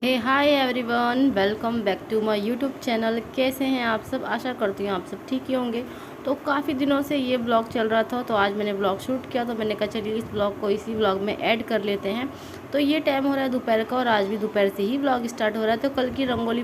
Hey hi everyone, welcome back to my YouTube channel. कैसे हैं आप सब? आशा करती हूँ आप सब ठीक ही होंगे। तो काफ़ी दिनों से ये ब्लॉग चल रहा था, तो आज मैंने ब्लॉग शूट किया, तो मैंने कहा चलिए इस ब्लॉग को इसी ब्लॉग में ऐड कर लेते हैं। तो ये टाइम हो रहा है दोपहर का, और आज भी दोपहर से ही ब्लॉग स्टार्ट हो रहा है। तो कल की रंगोली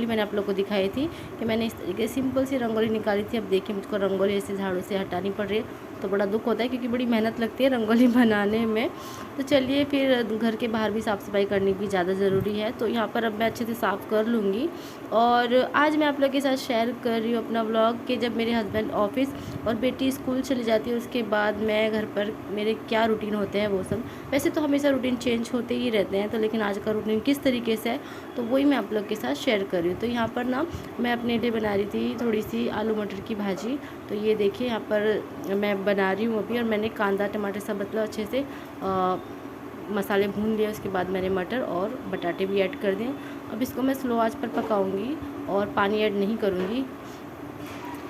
मैंने आप लोग को दिखाई थी कि मैंने इस तरीके सिंपल सी रंगोली निकाली थी। अब देखिए मुझको रंगोली ऐसे झाड़ू से हटानी पड़ रही है, तो बड़ा दुख होता है क्योंकि बड़ी मेहनत लगती है रंगोली बनाने में। तो चलिए फिर घर के बाहर भी साफ़ सफाई करनी भी ज़्यादा ज़रूरी है, तो यहाँ पर अब मैं अच्छे से साफ़ कर लूँगी। और आज मैं आप लोगों के साथ शेयर कर रही हूँ अपना व्लॉग कि जब मेरे हस्बैंड ऑफिस और बेटी स्कूल चली जाती है, उसके बाद मैं घर पर मेरे क्या रूटीन होते हैं वो सब। वैसे तो हमेशा रूटीन चेंज होते ही रहते हैं, तो लेकिन आज का रूटीन किस तरीके से है तो वही मैं आप लोग के साथ शेयर कर रही हूँ। तो यहाँ पर ना मैं अपने लिए बना रही थी थोड़ी सी आलू मटर की भाजी। तो ये देखिए यहाँ पर मैं बना रही हूँ अभी, और मैंने कांदा टमाटर सब मतलब अच्छे से मसाले भून लिए। उसके बाद मैंने मटर और बटाटे भी ऐड कर दिए। अब इसको मैं स्लो आंच पर पकाऊंगी और पानी ऐड नहीं करूँगी।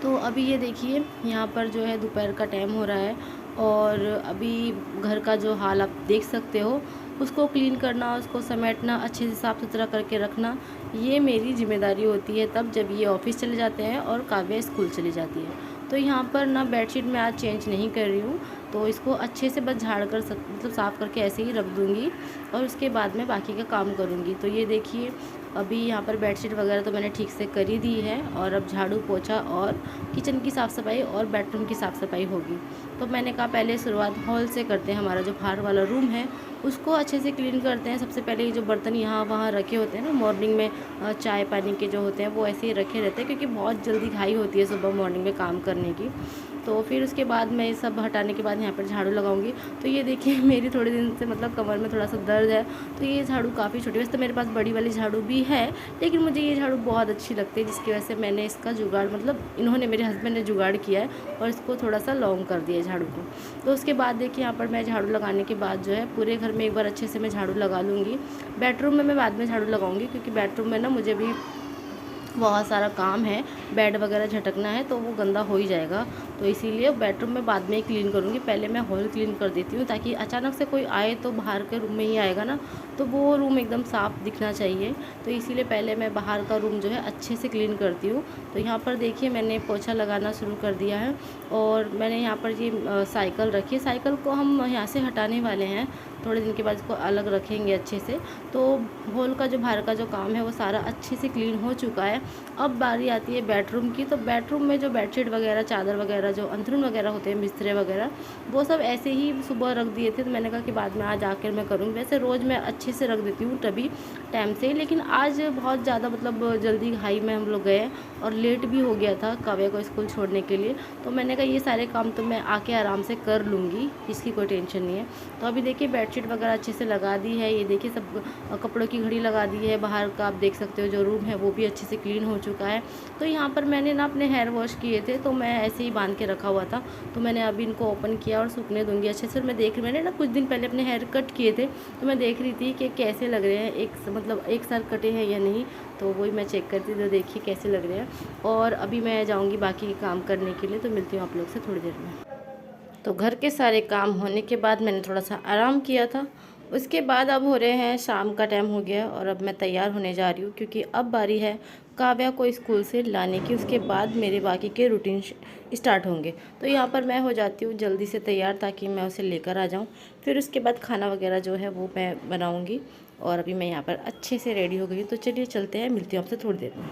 तो अभी ये देखिए यहाँ पर जो है दोपहर का टाइम हो रहा है, और अभी घर का जो हाल आप देख सकते हो, उसको क्लीन करना, उसको समेटना, अच्छे से साफ़ सुथरा करके रखना, ये मेरी जिम्मेदारी होती है तब जब ये ऑफिस चले जाते हैं और काव्या स्कूल चली जाती है। तो यहाँ पर ना बेडशीट मैं आज चेंज नहीं कर रही हूँ, तो इसको अच्छे से बस झाड़ कर मतलब साफ़ करके ऐसे ही रख दूँगी, और उसके बाद में बाकी का काम करूँगी। तो ये देखिए अभी यहाँ पर बेडशीट वगैरह तो मैंने ठीक से कर ही दी है, और अब झाड़ू पोछा और किचन की साफ़ सफाई और बेडरूम की साफ़ सफाई होगी। तो मैंने कहा पहले शुरुआत हॉल से करते हैं। हमारा जो बाहर वाला रूम है उसको अच्छे से क्लीन करते हैं। सबसे पहले ये जो बर्तन यहाँ वहाँ रखे होते हैं ना मॉर्निंग में, चाय पानी के जो होते हैं वो ऐसे ही रखे रहते हैं, क्योंकि बहुत जल्दी घाई होती है सुबह मॉर्निंग में काम करने की। तो फिर उसके बाद मैं ये सब हटाने के बाद यहाँ पर झाड़ू लगाऊंगी। तो ये देखिए मेरी थोड़े दिन से मतलब कमर में थोड़ा सा दर्द है, तो ये झाड़ू काफ़ी छोटी, वैसे तो मेरे पास बड़ी वाली झाड़ू भी है, लेकिन मुझे ये झाड़ू बहुत अच्छी लगती है, जिसकी वजह से मैंने इसका जुगाड़ मतलब इन्होंने मेरे हस्बैंड ने जुगाड़ किया है और इसको थोड़ा सा लॉन्ग कर दिया है झाड़ू को। तो उसके बाद देखिए यहाँ पर मैं झाड़ू लगाने के बाद जो है पूरे घर में एक बार अच्छे से मैं झाड़ू लगा लूँगी। बेडरूम में मैं बाद में झाड़ू लगाऊंगी, क्योंकि बेडरूम में ना मुझे भी बहुत सारा काम है, बेड वगैरह झटकना है तो वो गंदा हो ही जाएगा। तो इसीलिए बेडरूम में बाद में ही क्लीन करूँगी, पहले मैं हॉल क्लीन कर देती हूँ, ताकि अचानक से कोई आए तो बाहर के रूम में ही आएगा ना, तो वो रूम एकदम साफ़ दिखना चाहिए। तो इसीलिए पहले मैं बाहर का रूम जो है अच्छे से क्लीन करती हूँ। तो यहाँ पर देखिए मैंने पोछा लगाना शुरू कर दिया है, और मैंने यहाँ पर ये साइकिल रखी है। साइकिल को हम यहाँ से हटाने वाले हैं, थोड़े दिन के बाद इसको अलग रखेंगे अच्छे से। तो हॉल का जो बाहर का जो काम है वो सारा अच्छे से क्लीन हो चुका है। अब बारी आती है बेडरूम की। तो बेडरूम में जो बेडशीट वगैरह, चादर वगैरह, जो अंथरूण वगैरह होते हैं, बिस्तरे वगैरह, वो सब ऐसे ही सुबह रख दिए थे। तो मैंने कहा कि बाद में आज आकर मैं करूँगी। वैसे रोज़ मैं अच्छे से रख देती हूँ तभी टाइम से, लेकिन आज बहुत ज़्यादा मतलब जल्दी घाई में हम लोग गए और लेट भी हो गया था काव्या को स्कूल छोड़ने के लिए। तो मैंने कहा ये सारे काम तो मैं आके आराम से कर लूँगी, इसकी कोई टेंशन नहीं है। तो अभी देखिए बेडशीट वगैरह अच्छे से लगा दी है। ये देखिए सब कपड़ों की घड़ी लगा दी है। बाहर का आप देख सकते हो जो रूम है वो भी अच्छे से क्लीन हो चुका है। तो यहाँ पर मैंने ना अपने हेयर वॉश किए थे, तो मैं ऐसे ही बांध के रखा हुआ था, तो मैंने अभी इनको ओपन किया और सूखने दूंगी अच्छे से। मैं देख रही, मैंने ना कुछ दिन पहले अपने हेयर कट किए थे, तो मैं देख रही थी कि कैसे लग रहे हैं, एक साथ कटे हैं या नहीं, तो वही मैं चेक करती थी। तो देखिए कैसे लग रहे हैं। और अभी मैं जाऊँगी बाकी काम करने के लिए, तो मिलती हूँ आप लोग से थोड़ी देर में। तो घर के सारे काम होने के बाद मैंने थोड़ा सा आराम किया था। उसके बाद अब हो रहे हैं शाम का टाइम हो गया, और अब मैं तैयार होने जा रही हूँ, क्योंकि अब बारी है काव्या को स्कूल से लाने की। उसके बाद मेरे बाकी के रूटीन स्टार्ट होंगे। तो यहाँ पर मैं हो जाती हूँ जल्दी से तैयार, ताकि मैं उसे लेकर आ जाऊँ। फिर उसके बाद खाना वगैरह जो है वो मैं बनाऊँगी। और अभी मैं यहाँ पर अच्छे से रेडी हो गई हूँ, तो चलिए चलते हैं, मिलती हूँ आपसे थोड़ी देर में।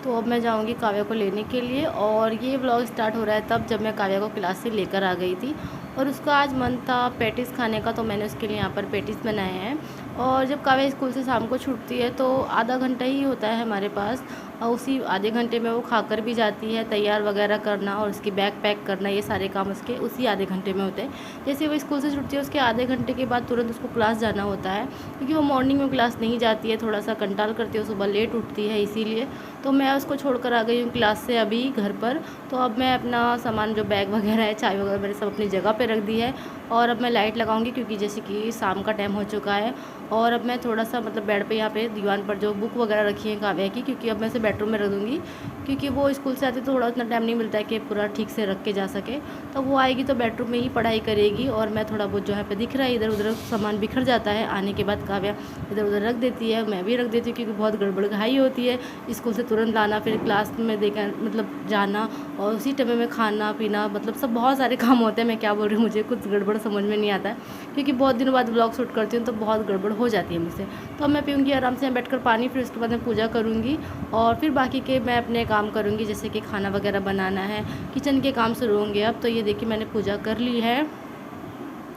तो अब मैं जाऊंगी काव्या को लेने के लिए, और ये व्लॉग स्टार्ट हो रहा है तब जब मैं काव्या को क्लास से लेकर आ गई थी। और उसका आज मन था पैटिस खाने का, तो मैंने उसके लिए यहाँ पर पैटिस बनाए हैं। और जब काव्या स्कूल से शाम को छूटती है तो आधा घंटा ही होता है हमारे पास, और उसी आधे घंटे में वो खाकर भी जाती है। तैयार वगैरह करना और उसकी बैग पैक करना, ये सारे काम उसके उसी आधे घंटे में होते हैं। जैसे वो स्कूल से छूटती है उसके आधे घंटे के बाद तुरंत उसको क्लास जाना होता है, क्योंकि वो मॉर्निंग में क्लास नहीं जाती है, थोड़ा सा कंटाल करती है, सुबह लेट उठती है इसीलिए। तो मैं उसको छोड़कर आ गई हूँ क्लास से अभी घर पर। तो अब मैं अपना सामान जो बैग वगैरह है, चाय वगैरह, मैंने सब अपनी जगह पे रख दी है। और अब मैं लाइट लगाऊंगी, क्योंकि जैसे कि शाम का टाइम हो चुका है। और अब मैं थोड़ा सा मतलब बेड पे यहाँ पे दीवान पर जो बुक वगैरह रखी है काव्या की, क्योंकि अब मैं उसे बेडरूम में रख दूँगी, क्योंकि वो स्कूल से आती तो थोड़ा उतना टाइम नहीं मिलता है कि पूरा ठीक से रख के जा सके। तो वो आएगी तो बेडरूम में ही पढ़ाई करेगी और मैं थोड़ा बहुत जो है पे दिख रहा है इधर उधर सामान बिखर जाता है। आने के बाद काव्या इधर उधर रख देती है, मैं भी रख देती हूँ, क्योंकि बहुत गड़बड़ घाई होती है स्कूल से तुरंत लाना, फिर क्लास में देखा मतलब जाना और उसी टाइम में खाना पीना, मतलब सब बहुत सारे काम होते हैं। मैं क्या बोल रही हूँ, मुझे कुछ गड़बड़ समझ में नहीं आता है, क्योंकि बहुत दिनों बाद ब्लॉग शूट करती हूँ तो बहुत गड़बड़ हो जाती है मुझसे। तो अब मैं पीऊँगी आराम से बैठकर पानी, फिर उसके बाद मैं पूजा करूँगी और फिर बाकी के मैं अपने काम करूँगी, जैसे कि खाना वगैरह बनाना है, किचन के काम शुरू होंगे। अब तो ये देखिए मैंने पूजा कर ली है।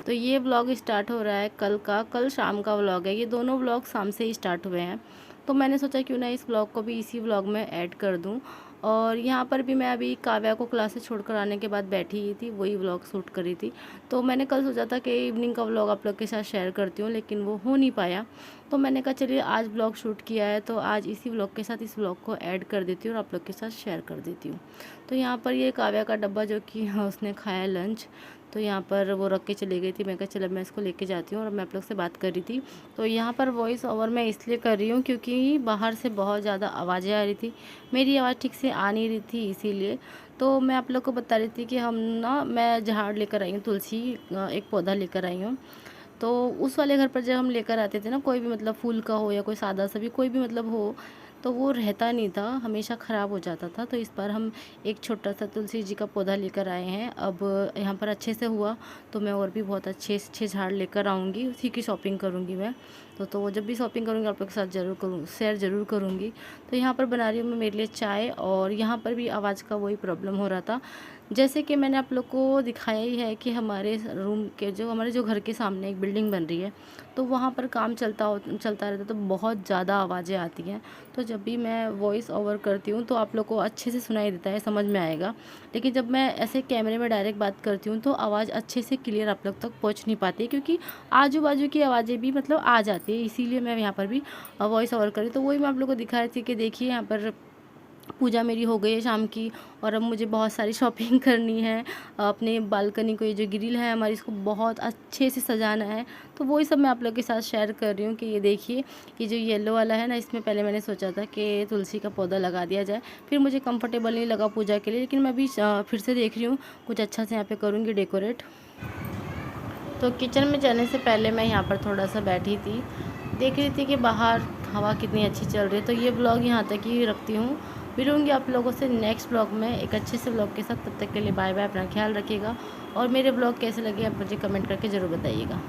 तो ये व्लॉग स्टार्ट हो रहा है कल शाम का व्लॉग है, ये दोनों व्लॉग शाम से ही स्टार्ट हुए हैं। तो मैंने सोचा क्यों ना इस व्लॉग को भी इसी व्लॉग में ऐड कर दूं। और यहाँ पर भी मैं अभी काव्या को क्लास से छोड़कर आने के बाद बैठी ही थी, वही व्लॉग शूट करी थी। तो मैंने कल सोचा था कि इवनिंग का व्लॉग आप लोग के साथ शेयर करती हूँ, लेकिन वो हो नहीं पाया। तो मैंने कहा चलिए आज व्लॉग शूट किया है तो आज इसी व्लॉग के साथ इस व्लॉग को ऐड कर देती हूँ और आप लोग के साथ शेयर कर देती हूँ। तो यहाँ पर ये काव्या का डब्बा जो कि उसने खाया लंच, तो यहाँ पर वो रख के चली गई थी। मैं कहा चलो मैं इसको लेके जाती हूँ, और मैं आप लोग से बात कर रही थी। तो यहाँ पर वॉइस ओवर मैं इसलिए कर रही हूँ क्योंकि बाहर से बहुत ज़्यादा आवाज़ें आ रही थी, मेरी आवाज़ ठीक से आ नहीं रही थी, इसीलिए। तो मैं आप लोग को बता रही थी कि मैं झाड़ लेकर आई हूँ, तुलसी एक पौधा लेकर आई हूँ। तो उस वाले घर पर जब हम लेकर आते थे ना, कोई भी मतलब फूल का हो या कोई सादा सा भी कोई भी मतलब हो, तो वो रहता नहीं था, हमेशा ख़राब हो जाता था। तो इस बार हम एक छोटा सा तुलसी जी का पौधा लेकर आए हैं। अब यहाँ पर अच्छे से हुआ तो मैं और भी बहुत अच्छे झाड़ लेकर आऊँगी, उसी की शॉपिंग करूँगी मैं। तो जब भी शॉपिंग करूँगी आप लोग के साथ शेयर ज़रूर करूँगी। तो यहाँ पर बना रही हूँ मैं मेरे लिए चाय, और यहाँ पर भी आवाज़ का वही प्रॉब्लम हो रहा था। जैसे कि मैंने आप लोग को दिखाया ही है कि हमारे जो घर के सामने एक बिल्डिंग बन रही है, तो वहाँ पर काम चलता रहता है, तो बहुत ज़्यादा आवाज़ें आती हैं। तो जब भी मैं वॉइस ओवर करती हूँ तो आप लोग को अच्छे से सुनाई देता है, समझ में आएगा। लेकिन जब मैं ऐसे कैमरे में डायरेक्ट बात करती हूँ तो आवाज़ अच्छे से क्लियर आप लोग तक पहुँच नहीं पाती है, क्योंकि आजू बाजू की आवाज़ें भी मतलब आ जाती है, इसीलिए मैं यहाँ पर भी वॉइस ओवर करी। तो वही मैं आप लोग को दिखा रही थी कि देखिए यहाँ पर पूजा मेरी हो गई है शाम की, और अब मुझे बहुत सारी शॉपिंग करनी है। अपने बालकनी को, ये जो ग्रिल है हमारी, इसको बहुत अच्छे से सजाना है। तो वही सब मैं आप लोग के साथ शेयर कर रही हूँ कि ये देखिए, ये जो येलो वाला है ना, इसमें पहले मैंने सोचा था कि तुलसी का पौधा लगा दिया जाए, फिर मुझे कंफर्टेबल नहीं लगा पूजा के लिए, लेकिन मैं भी फिर से देख रही हूँ कुछ अच्छा से यहाँ पे करूँगी डेकोरेट। तो किचन में जाने से पहले मैं यहाँ पर थोड़ा सा बैठी थी, देख रही थी कि बाहर हवा कितनी अच्छी चल रही है। तो ये ब्लॉग यहाँ तक ही रखती हूँ, मिलूँगी आप लोगों से नेक्स्ट ब्लॉग में एक अच्छे से ब्लॉग के साथ। तब तक के लिए बाय बाय, अपना ख्याल रखिएगा, और मेरे ब्लॉग कैसे लगे आप मुझे कमेंट करके ज़रूर बताइएगा।